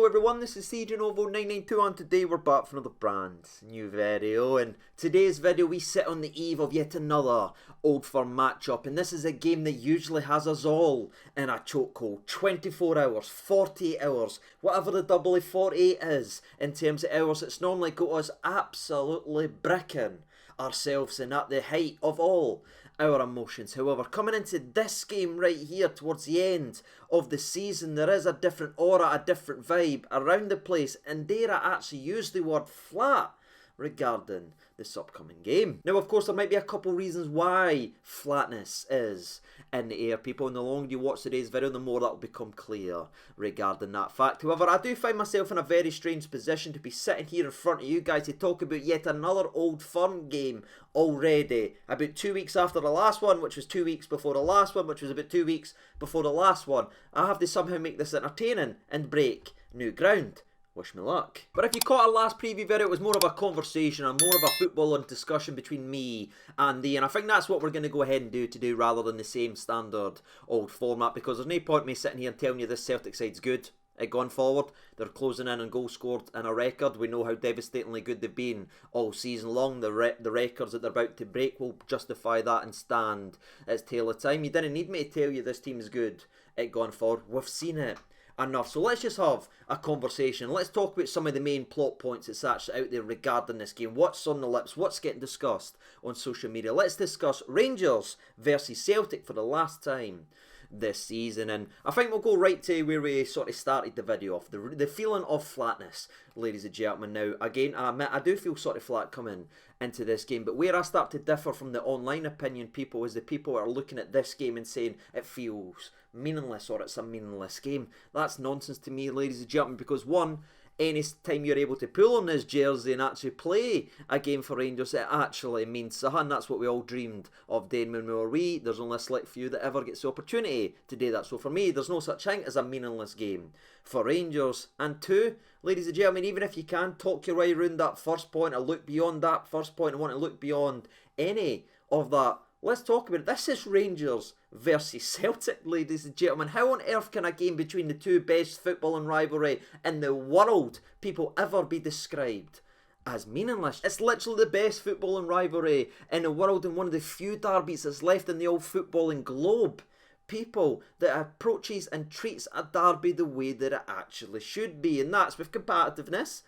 Hello everyone, this is CJNovo992 and today we're back for another brand new video. In today's video we sit on the eve of yet another Old Firm matchup, and this is a game that usually has us all in a chokehold. 24 hours, 48 hours, whatever the doubly 48 is in terms of hours, it's normally got us absolutely bricking ourselves and at the height of all our emotions. However, coming into this game right here towards the end of the season, there is a different aura, a different vibe around the place, and dare I actually use the word flat regarding this upcoming game. Now, of course, there might be a couple reasons why flatness is in the air, people, and the longer you watch today's video, the more that will become clear regarding that fact. However, I do find myself in a very strange position to be sitting here in front of you guys to talk about yet another Old Firm game already, about 2 weeks after the last one, which was 2 weeks before the last one, which was about 2 weeks before the last one. I have to somehow make this entertaining and break new ground. Wish me luck. But if you caught our last preview video, it was more of a conversation and more of a football and discussion between me and Andy, and I think that's what we're going to go ahead and do today rather than the same standard old format, because there's no point me sitting here and telling you this Celtic side's good at going forward. They're closing in on goals scored and a record. We know how devastatingly good they've been all season long. The records that they're about to break will justify that and stand its tale of time. You didn't need me to tell you this team's good at going forward. We've seen it enough. So let's just have a conversation. Let's talk about some of the main plot points that's actually out there regarding this game. What's on the lips? What's getting discussed on social media? Let's discuss Rangers versus Celtic for the last time this season, and I think we'll go right to where we sort of started the video off, the feeling of flatness, ladies and gentlemen. Now, again, I admit I do feel sort of flat coming into this game, but where I start to differ from the online opinion people is the people who are looking at this game and saying it feels meaningless or it's a meaningless game. That's nonsense to me, ladies and gentlemen, because one, any time you're able to pull on this jersey and actually play a game for Rangers, it actually means something. That's what we all dreamed of doing when we were wee. There's only a select few that ever gets the opportunity to do that. So for me, there's no such thing as a meaningless game for Rangers. And two, ladies and gentlemen, even if you can talk your way around that first point or look beyond that first point and want to look beyond any of that, let's talk about it. This is Rangers versus Celtic, ladies and gentlemen. How on earth can a game between the two best footballing rivalry in the world people ever be described as meaningless? It's literally the best footballing rivalry in the world and one of the few derbies that's left in the old footballing globe, people, that approaches and treats a derby the way that it actually should be, and that's with competitiveness.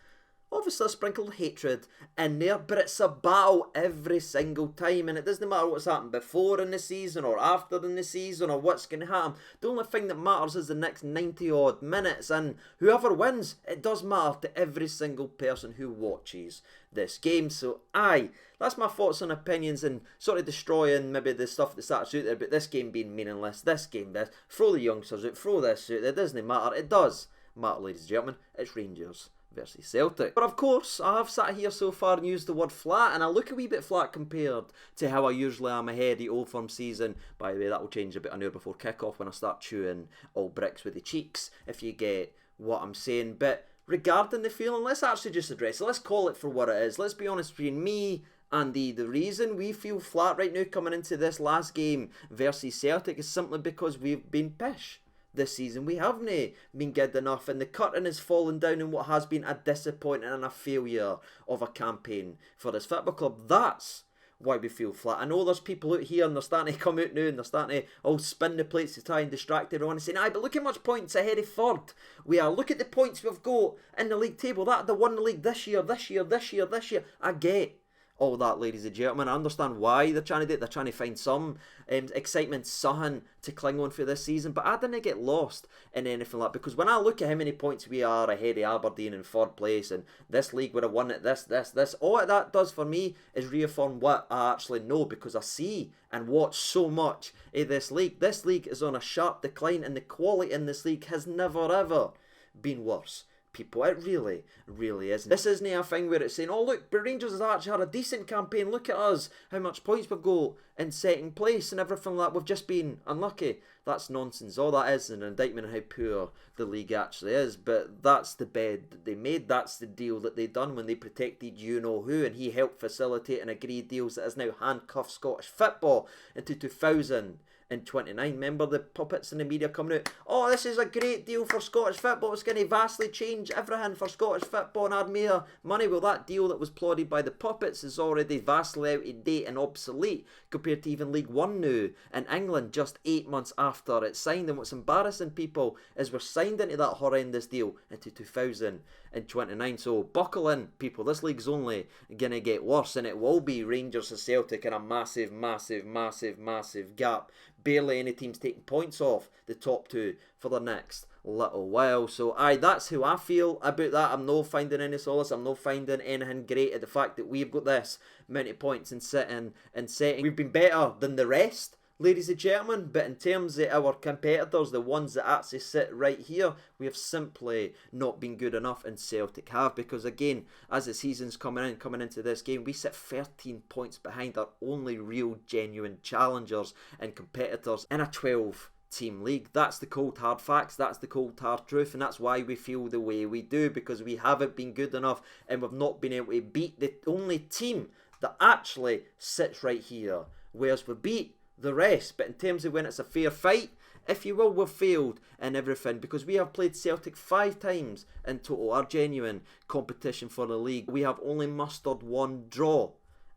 Obviously a sprinkle of hatred in there, but it's a battle every single time, and it doesn't matter what's happened before in the season or after in the season or what's going to happen. The only thing that matters is the next 90 odd minutes, and whoever wins, it does matter to every single person who watches this game. So aye, that's my thoughts and opinions, and sort of destroying maybe the stuff that's actually out there about this game being meaningless, this game this, throw the youngsters out, throw this out, it doesn't matter. It does matter, ladies and gentlemen. It's Rangers versus Celtic. But of course, I have sat here so far and used the word flat, and I look a wee bit flat compared to how I usually am ahead of the Old Firm season. By the way, that will change a bit an hour before kick-off when I start chewing all bricks with the cheeks, if you get what I'm saying. But regarding the feeling, let's actually just address it. Let's call it for what it is. Let's be honest, between me and the reason we feel flat right now coming into this last game versus Celtic is simply because we've been pish this season. We haven't been good enough, and the curtain has fallen down in what has been a disappointing and a failure of a campaign for this football club. That's why we feel flat. I know there's people out here and they're starting to come out now and they're starting to all spin the plates to try and distract everyone and saying, aye, but look how much points ahead of third we are. Look at the points we've got in the league table. That they won the league this year. I get all that, ladies and gentlemen. I understand why they're trying to do it. They're trying to find some excitement, something to cling on for this season. But I didn't get lost in anything like that, because when I look at how many points we are ahead of Aberdeen in third place, and this league would have won it, this, all that does for me is reaffirm what I actually know, because I see and watch so much of this league. This league is on a sharp decline, and the quality in this league has never ever been worse. People, it really isn't. This isn't a thing where it's saying, oh look, but Rangers has actually had a decent campaign, look at us, how much points we've got in second place and everything like that, we've just been unlucky. That's nonsense. All that is an indictment on how poor the league actually is, but that's the bed that they made, that's the deal that they done when they protected you-know-who, and he helped facilitate and agree deals that has now handcuffed Scottish football into 2000 in 29. Remember the puppets in the media coming out, oh, this is a great deal for Scottish football, it's going to vastly change everything for Scottish football and add more money. Well, that deal that was plotted by the puppets is already vastly out of date and obsolete compared to even League One now in England just 8 months after it's signed. And what's embarrassing, people, is we're signed into that horrendous deal into 2029. So buckle in, people, this league's only going to get worse, and it will be Rangers and Celtic in a massive gap. Barely any teams taking points off the top two for the next little while. So that's how I feel about that. I'm not finding any solace, I'm not finding anything great at the fact that we've got this many points in sitting and setting. We've been better than the rest, ladies and gentlemen, but in terms of our competitors, the ones that actually sit right here, we have simply not been good enough, and Celtic have, because again, as the season's coming into this game, we sit 13 points behind our only real genuine challengers and competitors in a 12-team league. That's the cold hard facts, that's the cold hard truth, and that's why we feel the way we do, because we haven't been good enough and we've not been able to beat the only team that actually sits right here, whereas we beat the rest. But in terms of when it's a fair fight, if you will, we've failed in everything, because we have played Celtic 5 times in total, our genuine competition for the league. We have only mustered 1 draw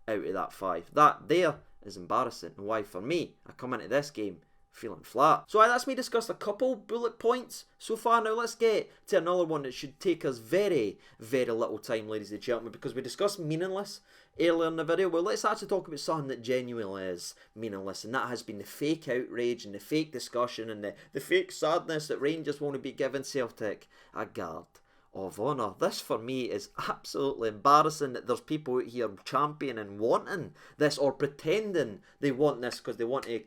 out of that 5. That there is embarrassing, and why for me, I come into this game feeling flat. So that's me discussed a couple bullet points so far. Now let's get to another one that should take us very little time, ladies and gentlemen, because we discussed meaningless earlier in the video. Well, let's actually talk about something that genuinely is meaningless, and that has been the fake outrage and the fake discussion and the fake sadness that Rangers want to be giving Celtic a guard of honour. This for me is absolutely embarrassing that there's people out here championing and wanting this, or pretending they want this because they want to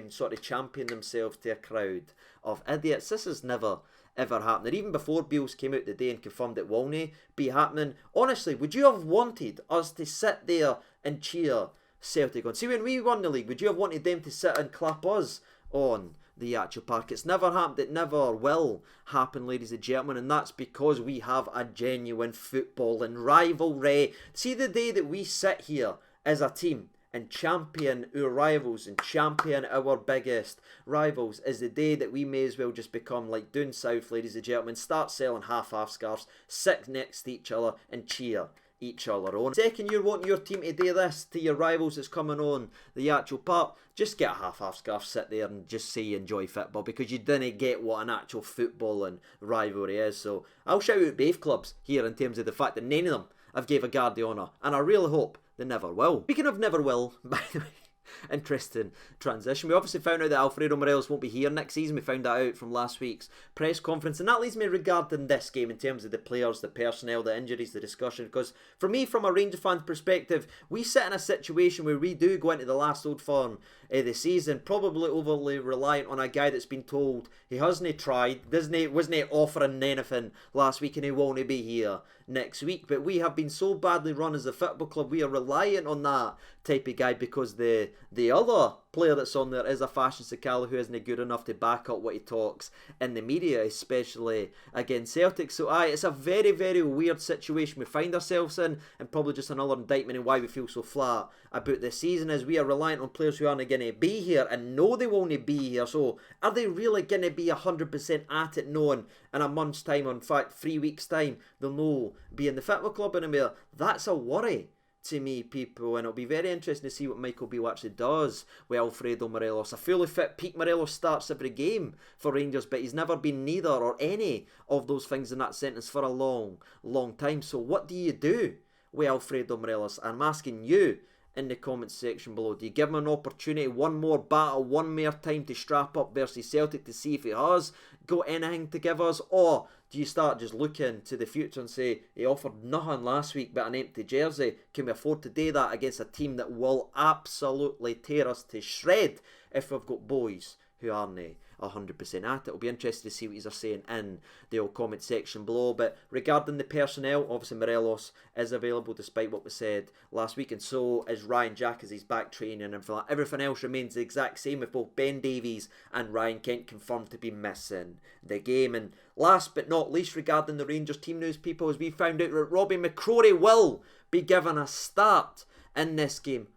sort of champion themselves to a crowd of idiots. This has never ever happened. Even before Beals came out today and confirmed it won't be happening, honestly, would you have wanted us to sit there and cheer Celtic on? See, when we won the league, would you have wanted them to sit and clap us on the actual park? It's never happened, it never will happen, ladies and gentlemen, and that's because we have a genuine football and rivalry. See, the day that we sit here as a team and champion our rivals and champion our biggest rivals is the day that we may as well just become like down south, ladies and gentlemen, start selling half scarves, sit next to each other and cheer each other on. Second, you're wanting your team to do this to your rivals that's coming on the actual park, just get a half scarf, sit there and just say you enjoy football, because you didn't get what an actual football and rivalry is. So I'll shout out both clubs here in terms of the fact that none of them have gave a guard the honour, and I really hope they never will. Speaking of never will, by the way, interesting transition. We obviously found out that Alfredo Morelos won't be here next season. We found that out from last week's press conference, and that leads me regarding this game in terms of the players, the personnel, the injuries, the discussion, because for me, from a Rangers fan's perspective, we sit in a situation where we do go into the last Old Firm of the season probably overly reliant on a guy that's been told he hasn't tried, wasn't offering anything last week, and he won't be here next week. But we have been so badly run as a football club, we are reliant on that type of guy, because the other player that's on there is a fashion Sakala who isn't good enough to back up what he talks in the media, especially against Celtic. So it's a very weird situation we find ourselves in, and probably just another indictment in why we feel so flat about this season, is we are reliant on players who aren't going to be here and know they won't be here. So are they really going to be 100% at it, knowing in a month's time, or in fact 3 weeks time, they'll no be in the football club anymore? That's a worry to me, people, and it'll be very interesting to see what Michael Beale actually does with Alfredo Morelos. A fully fit Pete Morelos starts every game for Rangers, but he's never been neither or any of those things in that sentence for a long time. So what do you do with Alfredo Morelos? I'm asking you in the comments section below. Do you give him an opportunity, one more battle, one more time to strap up versus Celtic to see if he has got anything to give us? Or do you start just looking to the future and say, he offered nothing last week but an empty jersey? Can we afford to do that against a team that will absolutely tear us to shred if we've got boys who aren't 100% at it? It'll be interesting to see what he's saying in the old comment section below. But regarding the personnel, obviously Morelos is available despite what was said last week, and so is Ryan Jack as he's back training, and everything else remains the exact same, with both Ben Davies and Ryan Kent confirmed to be missing the game. And last but not least, regarding the Rangers team news, people, as we found out that Robbie Mccrorie will be given a start in this game.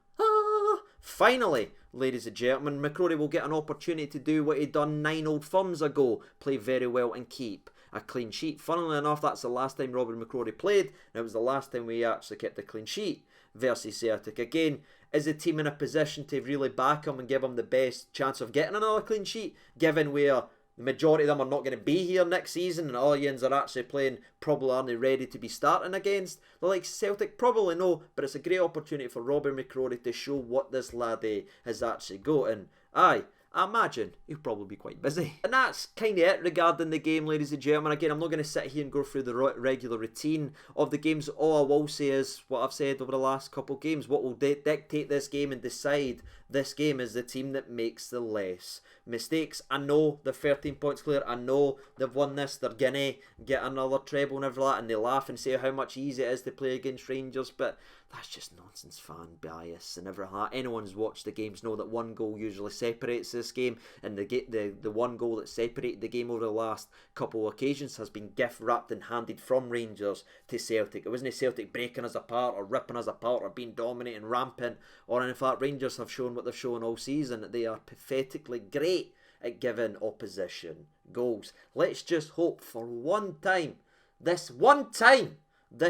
Finally, ladies and gentlemen. Mccrorie will get an opportunity to do what he'd done 9 Old Firms ago, play very well and keep a clean sheet. Funnily enough, that's the last time Robin Mccrorie played, and it was the last time we actually kept a clean sheet versus Celtic. Again, is the team in a position to really back him and give him the best chance of getting another clean sheet, given where the majority of them are not going to be here next season and all Ians are actually playing, probably aren't ready to be starting against the likes of Celtic? Probably no, but it's a great opportunity for Robin Mccrorie to show what this laddie has actually got. And aye, I imagine he'll probably be quite busy. And that's kind of it regarding the game, ladies and gentlemen. Again, I'm not going to sit here and go through the regular routine of the games. All I will say is what I've said over the last couple of games. What will dictate this game and decide this game is the team that makes the less mistakes. I know they're 13 points clear. I know they've won this. They're going to get another treble and everything like that, and they laugh and say how much easier it is to play against Rangers, but that's just nonsense fan bias and everything like that. Anyone who's watched the games know that one goal usually separates this game, and the one goal that separated the game over the last couple of occasions has been gift wrapped and handed from Rangers to Celtic. It wasn't Celtic breaking us apart or ripping us apart or being dominant and rampant, or in fact Rangers have shown what they've shown all season, that they are pathetically great at giving opposition goals. Let's just hope for one time this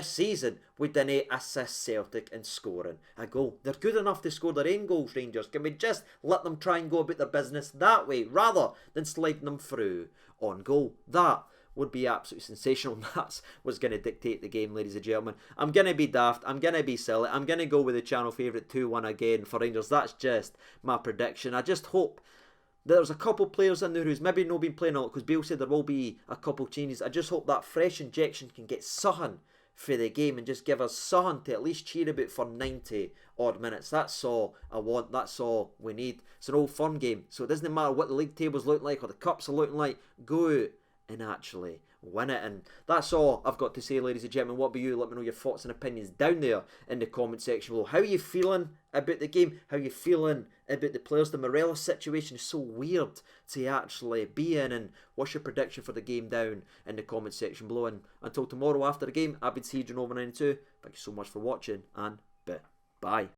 season we didn't assist Celtic in scoring a goal. They're good enough to score their own goals, Rangers. Can we just let them try and go about their business that way rather than sliding them through on goal? That would be absolutely sensational. That's what's going to dictate the game, ladies and gentlemen. I'm going to be daft. I'm going to be silly. I'm going to go with the channel favourite 2-1 again for Rangers. That's just my prediction. I just hope there's a couple players in there who's maybe not been playing a lot, because Bale said there will be a couple changes. I just hope that fresh injection can get something for the game and just give us something to at least cheer about for 90 odd minutes. That's all I want. That's all we need. It's an Old Firm game, so it doesn't matter what the league tables look like or the cups are looking like. Go out and actually win it. And that's all I've got to say, ladies and gentlemen. What about you? Let me know your thoughts and opinions down there in the comment section below. How are you feeling about the game? How are you feeling about the players? The Morelos situation is so weird to actually be in. And what's your prediction for the game down in the comment section below? And until tomorrow after the game, I've been CJ92. Thank you so much for watching, and bye.